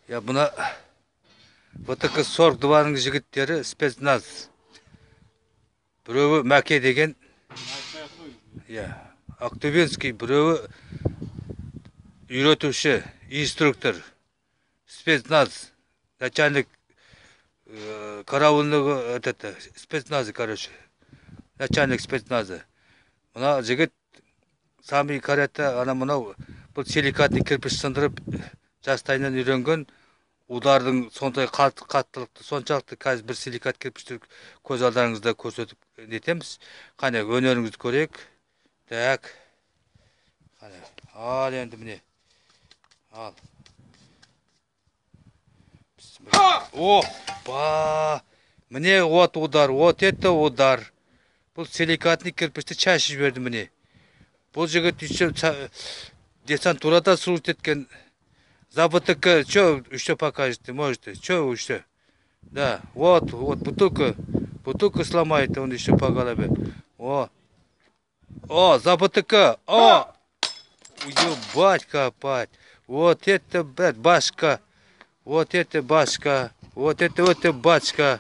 Я мына ВТК 42-ның жігіттері спецназ. Біреуі Мәке деген, Ақтөбенский, біреуі үйретуші, инструктор, спецназ, начальник караульного спецназы, короче, начальник спецназы. Мына жігіт самый карата, ана мынау бұл силикатный кірпіш сындырып жастайынан үйренген. Удардың сондай қаттылықты, соншалықты қазір бір силикат кірпішті көз алдарыңызда көрсетіп нетеміз. Қане, өнеріңізді көрейік. Так. Қане, ал енді міне. Ал. Опа! Міне вот удар, вот это удар. Бұл силикатный кірпішті шашып жіберді міне. Бұл жігіт десантурада служит еткен. ЗАБТК, что еще покажете, можете? Что еще? Да, вот, бутылку сломает, он еще по голове. О, ЗАБТК, ебать копать. Вот это, блядь, башка. Вот это башка. Вот это башка.